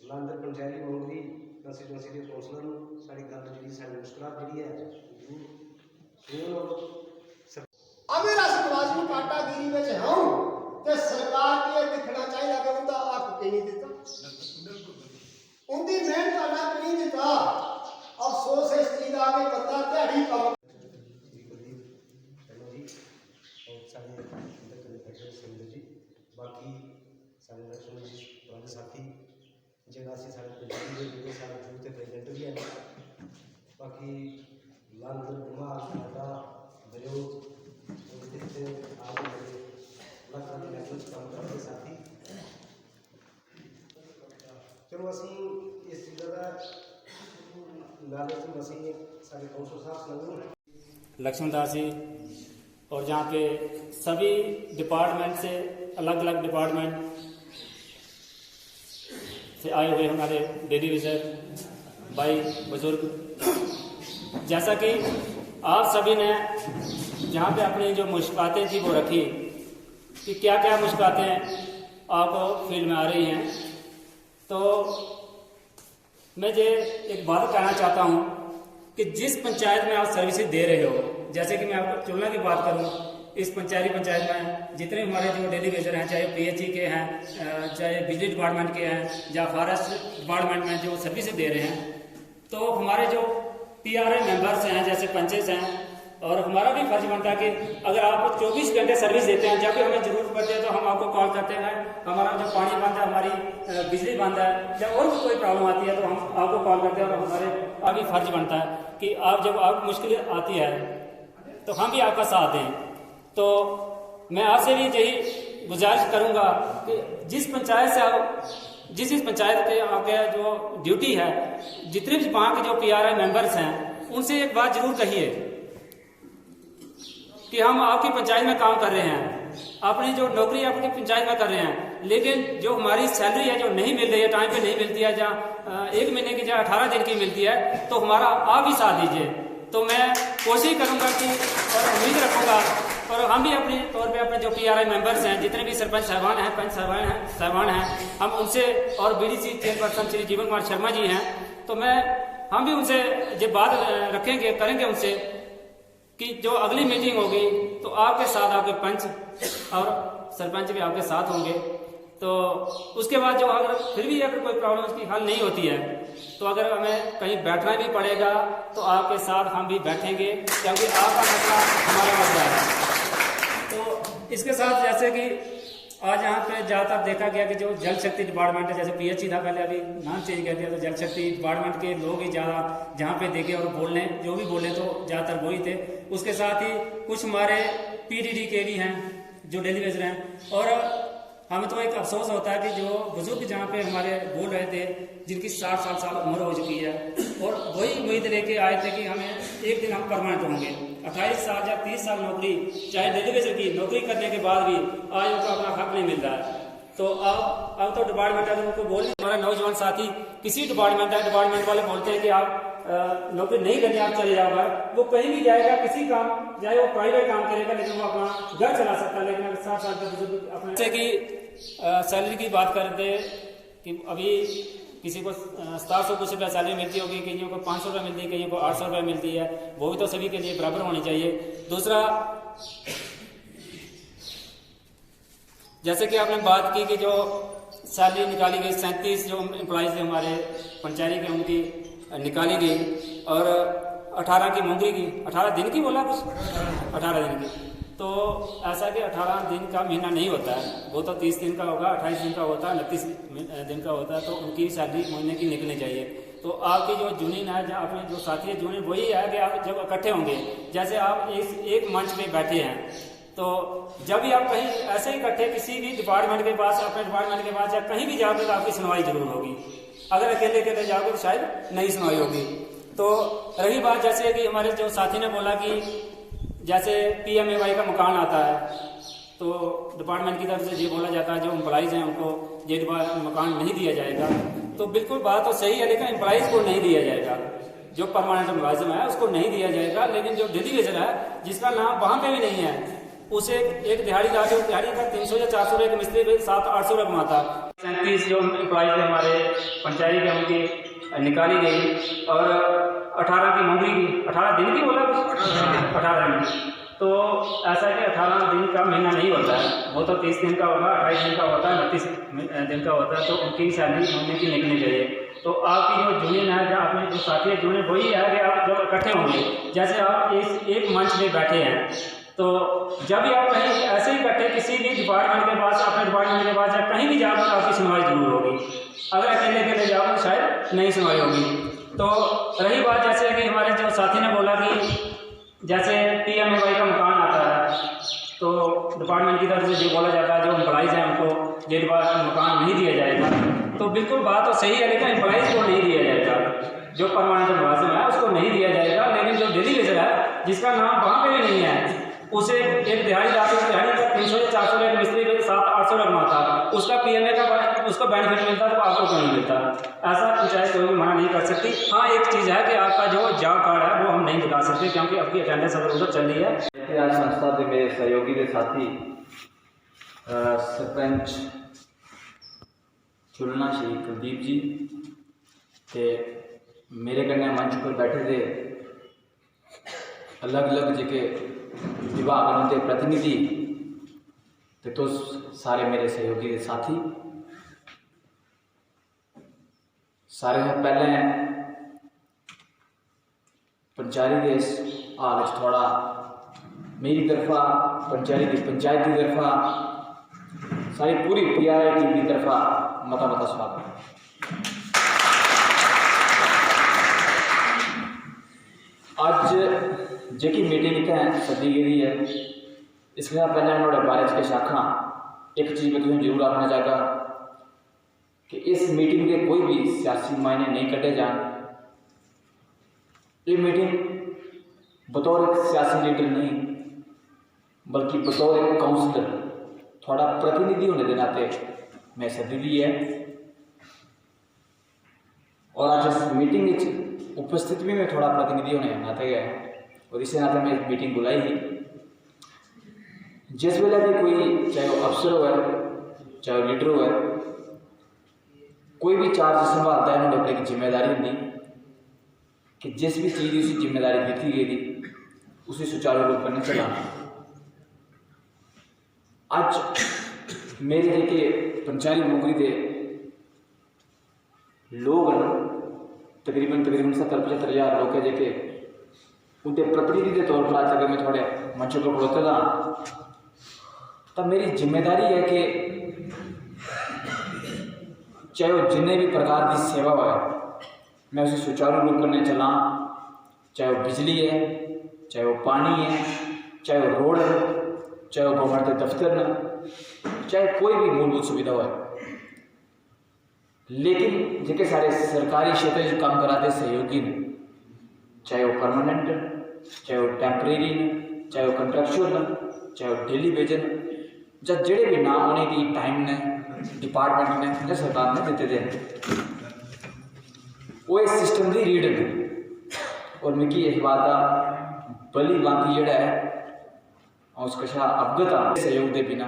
लांदर पंचायती Mangri constituency के councillor sari गल जी साड़ी मुश्किलात जी है अगर अस मुलाजम काटागिरी में हम तो सरकार को यह दिखना चाहिए कि उनका हक क्यों नहीं दिता, उनकी मेहनत का हक नहीं दिता। अफसोस इस चीज का कि बंदा दिहाड़ी काम बाकी सारे लक्ष्मण जी पुराने साथी जगह से सारे पंजाबी जो सारे यूथ के प्रेजेंट भी हैं, बाकी लांदर कुमार नाटा बलोच आज लखनऊ नेशनल काम करते साथी चलो असी इस चीज़ का गल असी सारे कौंसल साहब सुनूँ लक्ष्मण दास जी और जहाँ पे सभी डिपार्टमेंट से अलग अलग डिपार्टमेंट से आए हुए हमारे डेली विजर भाई बुजुर्ग, जैसा कि आप सभी ने जहाँ पे अपनी जो मुश्किलातें थी वो रखी कि क्या क्या मुश्किलातें आपको फील्ड में आ रही हैं, तो मैं ये एक बात कहना चाहता हूँ कि जिस पंचायत में आप सर्विसेज दे रहे हो, जैसे कि मैं आपको तुलना की बात करूँ, इस पंचायत में जितने हमारे जो डेली वेजर हैं, चाहे पीएचई के हैं, चाहे बिजली डिपार्टमेंट के हैं, या फॉरेस्ट डिपार्टमेंट में जो सर्विसेज दे रहे हैं, तो हमारे जो पीआरए मेंबर्स हैं, जैसे पंचेस हैं, और हमारा भी फर्ज बनता है कि अगर आप 24 घंटे सर्विस देते हैं, जब भी हमें जरूरत पड़ती है तो हम आपको कॉल करते हैं, हमारा जो पानी बंद है, हमारी बिजली बंद है, या और भी कोई प्रॉब्लम आती है तो हम आपको कॉल करते हैं, और हमारे आगे फर्ज बनता है कि आप जब आप मुश्किल आती है तो हम भी आपका साथ दें। तो मैं आपसे भी यही गुजारिश करूंगा कि जिस पंचायत से आप जिस पंचायत के आपके जो ड्यूटी है, जितने भी वहाँ के जो पीआरआई मेंबर्स हैं, उनसे एक बात जरूर कहिए कि हम आपकी पंचायत में काम कर रहे हैं, अपनी जो नौकरी आपकी पंचायत में कर रहे हैं, लेकिन जो हमारी सैलरी है जो नहीं मिल रही है, टाइम पे नहीं मिलती है, जहाँ 1 महीने की जहाँ 18 दिन की मिलती है, तो हमारा आप ही साथ दीजिए। तो मैं कोशिश करूंगा कि और उम्मीद रखूंगा, और हम भी अपने तौर पे अपने जो पीआरआई मेंबर्स हैं, जितने भी सरपंच साहबान हैं, पंच साहबान हैं, हम उनसे, और बीडीसी चेयरपर्सन श्री जीवन कुमार शर्मा जी हैं, तो हम भी उनसे ये बात करेंगे उनसे कि जो अगली मीटिंग होगी तो आपके साथ आपके पंच और सरपंच भी आपके साथ होंगे। तो उसके बाद जो अगर फिर भी अगर कोई प्रॉब्लम उसकी हल नहीं होती है, तो अगर हमें कहीं बैठना भी पड़ेगा तो आपके साथ हम भी बैठेंगे, क्योंकि आपका मसला हमारा मसला है। तो इसके साथ जैसे कि आज यहाँ पे ज़्यादातर देखा गया कि जो जल शक्ति डिपार्टमेंट है, जैसे पीएचई था पहले, अभी नाम चेंज कर दिया, तो जल शक्ति डिपार्टमेंट के लोग ही ज़्यादा जहाँ पे देखे और बोलने जो भी बोले तो ज़्यादातर वही थे। उसके साथ ही कुछ हमारे पीडीडी के भी हैं जो डेली वेजर हैं, और हमें तो एक अफसोस होता है कि जो बुजुर्ग जहाँ पे हमारे बोल रहे थे, जिनकी 60 साल उम्र हो चुकी है, और वही उम्मीद लेके आए थे कि हमें एक दिन हम परमानेंट होंगे। 28 साल या 30 साल नौकरी, चाहे डेली वेजर की नौकरी करने के बाद भी आज उनको अपना हक नहीं मिल रहा है। तो अब तो डिपार्टमेंट वाले उनको बोल, हमारा नौजवान साथी किसी डिपार्टमेंट वाले बोलते हैं कि आप नौकरी नहीं करनी, आप चले जाओ घर, वो कहीं भी जाएगा, किसी काम, चाहे वो प्राइवेट काम करेगा, लेकिन वो अपना घर चला सकता है। लेकिन अगर 60 साल के बुजुर्ग अपने, जैसे कि सैलरी की बात करते कि अभी किसी को 700 कुछ रुपया सैलरी मिलती होगी, कईयों को 500 रुपये मिलती है, कईयों को 800 रुपये मिलती है, वो भी तो सभी के लिए बराबर होनी चाहिए। दूसरा, जैसे कि आपने बात की कि जो सैलरी निकाली गई 37 जो एम्प्लॉइज थे हमारे पंचायती के, उनकी निकाली गई, और 18 की मुंगरी की, 18 दिन की बोला कुछ, 18 दिन की। तो ऐसा कि 18 दिन का महीना नहीं होता है, वो तो 30 दिन का होगा, 28 दिन का होता है, 29 दिन का होता है, तो उनकी सैलरी महीने की निकलनी चाहिए। तो आपकी जो यूनियन है, जहाँ अपने जो साथी है यूनियन, वही है कि आप जब इकट्ठे होंगे, जैसे आप एक मंच पे बैठे हैं, तो जब भी आप कहीं ऐसे ही इकट्ठे किसी भी डिपार्टमेंट के पास, अपने डिपार्टमेंट के पास या कहीं भी जाओगे तो आपकी सुनवाई जरूर होगी। अगर अकेले जाओगे तो शायद नहीं सुनवाई होगी। तो रही बात जैसे कि हमारे जो साथी ने बोला कि जैसे PMAY का मकान आता है, तो डिपार्टमेंट की तरफ से ये बोला जाता है जो एम्प्लॉइज हैं उनको ये मकान नहीं दिया जाएगा। तो बिल्कुल बात तो सही है, लेकिन एम्प्लॉइज को नहीं दिया जाएगा, जो परमानेंट मुलाजिम है उसको नहीं दिया जाएगा। लेकिन जो डेली वेजर है, जिसका नाम वहाँ पे भी नहीं है, उसे एक दिहाड़ीदार जो दिहाड़ी का 300 या 400 रुपये का मिस्त्री 700-800 रुपये कमाता, 37 जो एम्प्लॉइज थे हमारे पंचायती के, उनकी निकाली गई और 18 की नौकरी की, 18 दिन की बोला, 18 दिन। तो ऐसा कि 18 दिन का महीना नहीं होता है, वो तो 30 दिन का होगा, 28 दिन का होता है, 29 दिन का होता है। तो उनकी सैलरी महीने की निकलनी चाहिए। तो आपकी जो यूनियन है, जो आपने जो साथी है यूनियन, वही है कि आप जब इकट्ठे होंगे, जैसे आप इस एक मंच में बैठे हैं, तो जब भी आप कहीं ऐसे ही इकट्ठे किसी भी डिपार्टमेंट के पास, अपने डिपार्टमेंट के पास या कहीं भी जाओगे, आपकी सुनवाई जरूर होगी। अगर अकेले अकेले जाओगे तो शायद नहीं सुनवाई होगी। तो रही बात जैसे कि हमारे जो साथी ने बोला कि जैसे PMAY का मकान आता है, तो डिपार्टमेंट की तरफ से जो बोला जाता है, जो एम्प्लॉइज़ हैं उनको ये मकान नहीं दिया जाएगा, तो बिल्कुल बात तो सही है, लेकिन एम्प्लॉइज़ को नहीं दिया जाएगा। जो परमानेंट मुलाजिम है उसको नहीं दिया जाएगा, लेकिन जो डेली बेजर है, जिसका नाम वहाँ पे भी नहीं है, उसे एक दिहाड़ीदार को दिहाड़ी का 300 या 400 रुपये, मिस्त्री को 700-800 लगवाता, उसका PMA का उसको बेनिफिट मिलता, तो आपको क्यों नहीं मिलता? ऐसा पंचायत कोई भी मना नहीं कर सकती। हाँ, एक चीज़ है कि आपका जो जॉब कार्ड है वो हम नहीं दिखा सकते, क्योंकि आपकी अटेंडेंस अगर उधर चल रही है। आज संस्था के मेरे सहयोगी के साथी सरपंच चुलना श्री कुलदीप जी ते मेरे कन्नै मंच पर बैठे थे अलग अलग जेके विभाग के प्रतिनिधि, ते तुस सारे मेरे सहयोगी के साथी। सारे से पहले पंचायती के इस हाल थोड़ा मेरी तरफा, पंचायती की तरफा, सारी पूरी PRI टीम की तरफा मता स्वागत। अज जी मीटिंग इतने सदी गई है, इसके पहले उन्होंने बारे के शाखा एक चीज़ में तुम्हें जरूर आखना चाहगा कि इस मीटिंग के कोई भी सियासी मायने नहीं कटे जान। ये मीटिंग बतौर एक सियासी लीडर नहीं, बल्कि बतौर एक काउंसलर, थोड़ा प्रतिनिधि होने के नाते मैं सदी दी है। और आज इस मीटिंग उपस्थित भी मैं थोड़ा प्रतिनिधि होने के नाते गया, और इस नाते मैं इस मीटिंग बुलाई ही। जिस वेले भी कोई, चाहे वो अफसर हो, चाहे वो लीडर हो, कोई भी चार्ज संभालता है, उन्होंने अपनी जिम्मेदारी होती कि जिस भी चीज़ की उसी जिम्मेदारी दी गई थी उसे सुचारू रूप में चलाना। आज मेरे के पंचायती नौकरी के लोग तकरीबन 70-75 लोग है जेके उनके प्रतिनिधि के तौर पर आज अगर मैं थोड़े मंचों पर खड़ोता था, तब मेरी जिम्मेदारी है कि चाहे वो जिन्हें भी प्रकार की सेवा हो, मैं उसे सुचारू रूप में चला। चाहे वो बिजली है, चाहे वो पानी है, चाहे वो रोड है, चाहे वो गवर्नमेंट के दफ्तर न, चाहे कोई भी मूलभूत सुविधा हो। लेकिन जिनके सारे सरकारी क्षेत्र में काम कराते सहयोगी ने, चाहे वो परमानेंट, चाहे वो टेम्परेरी ने, चाहे वो कंट्रैक्चुअल न, चाहे वो डेली वेजन, जब जेड़े भी नाम होने की टाइम ने डिपार्टमेंट ने सरकार ने देते थे, वो इस सिस्टम की रीड ने। और मिगी इस बात का भली भांति जोड़ा है उस कशा अवगत आ सहयोग के बिना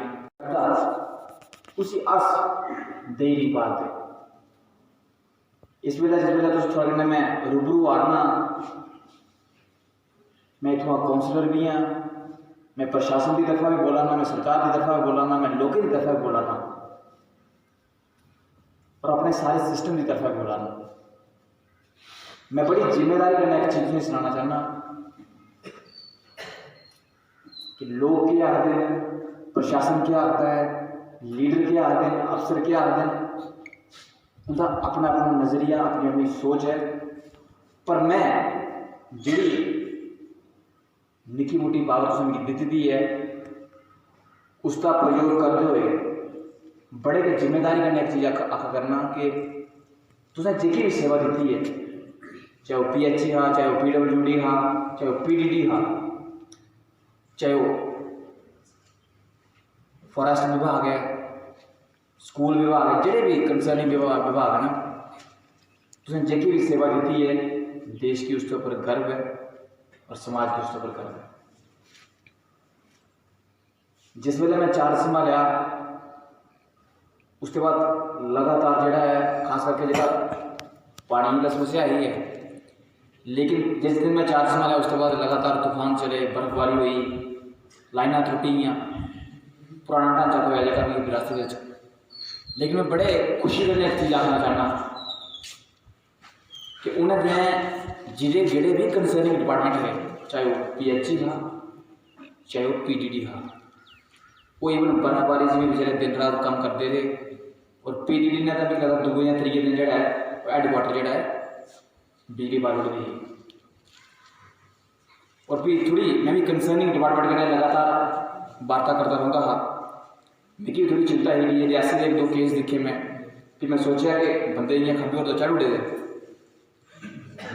उसी अस दे नहीं पाते। इस वेला जिस वेला तुम थोड़े ने मैं रूबरू आना, मैं इतों काउंसलर भी हाँ, मैं प्रशासन की तरफा भी बोलाना, मैं सरकार की तरफा भी बोलाना, मैं लोगों की तरफा भी बोलाना, और अपने सारे सिस्टम की तरफा भी बोलाना। मैं बड़ी जिम्मेदारी करना एक चीज़ में सुनाना चाहना कि लोग क्या आते हैं, प्रशासन क्या आता है, लीडर क्या आते हैं, अफसर क्या आते हैं, उनका अपना अपना नज़रिया, अपनी अपनी सोच है। पर मैं जी निकी मोटी पावर मिगी दी दी है उसका प्रयोग करते हुए बड़े के जिम्मेदारी करने एक चीज़ आखा करना कि तुसें जिकी भी सेवा दी है, चाहे वो PHE हाँ, चाहे वो PWD हाँ, चाहे वो PDD हाँ, चाहे वो फॉरेस्ट विभाग है, स्कूल विभाग है, जेडे भी कंसर्निंग विभाग है ना, तुसें जिकी भी सेवा दी है, देश की उसके ऊपर गर्व है और समाज के उसके ऊपर गर्व है। जिस वेले मैं चार्ज संभालिया उसके बाद लगातार जोड़ा है खास करके जोड़ा पानी की समस्या ही है। लेकिन जिस दिन मैं चार्ज संभाला उसके बाद लगातार तूफान चले, बर्फबारी हुई, लाइना त्रुटियाँ, पुराना ढांचा तो है जगह भी विरासत। लेकिन मैं बड़े खुशी कन्नै एक चीज़ आखना चाहना कि उन्हें मैं जिले जेड़े भी कंसर्निंग डिपार्टमेंट है, चाहे वो PHE था, चाहे वो PDD था, वो इवन बर्फबारी से भी बेचारे दिन रात काम करते थे। और PDD ने तो भी लगा 2 या 3 दिन जोड़ा है हेडक्वार्टर जोड़ा है बिजली बारोड भी। और फिर थोड़ी मैं भी कंसर्निंग डिपार्टमेंट के लगातार वार्ता करता रहूँगा। मिगी थोड़ी चिंता है कि ये रियासी के 1-2 केस दिखे मैं, फिर मैं सोचा कि बंदे इं खब्बे और तो चढ़ उड़े दे।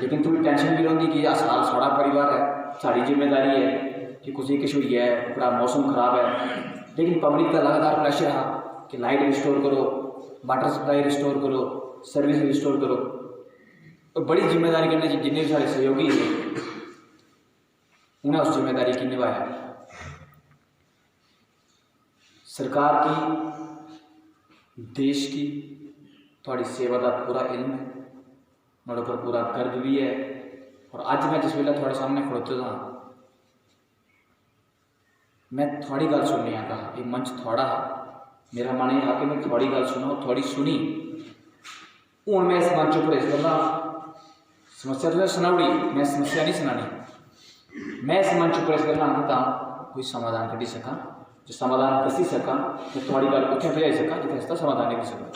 लेकिन थोड़ी टेंशन भी रही कि साल साड़ा परिवार है, साड़ी जिम्मेदारी है कि कुछ हुई है, थोड़ा मौसम खराब है। लेकिन पब्लिक का लगातार प्रेशर है कि लाइट रिस्टोर करो, वाटर सप्लाई रिस्टोर करो, सर्विस रिस्टोर करो। और बड़ी जिम्मेदारी करने जितने भी सारे सहयोगी हैं उन्हें उस जिम्मेदारी की निभाया। सरकार की, देश की थोड़ी सेवा का पूरा इल्म है, मेरे ऊपर पूरा गर्व भी है। और अज मैं जिस वेले थोड़े सामने खड़ोते था, मैं थोड़ी गल सुननी आता, ये मंच थोड़ा मेरा मन यह कि मैं थोड़ी गल सुनो, थोड़ी सुनी। हूँ मैं इस मंच पर इस गल्ला समस्या तो सुनाऊड़ी, मैं समस्या नहीं सुनानी। मैं इस मंच पर इस गल्ला आखता कोई समाधान कढ़ी सका, जो समाधान दसी सका, तो थोड़ी गल उत्थे पजाई सका जिथे इसका समाधान नहीं कर सका।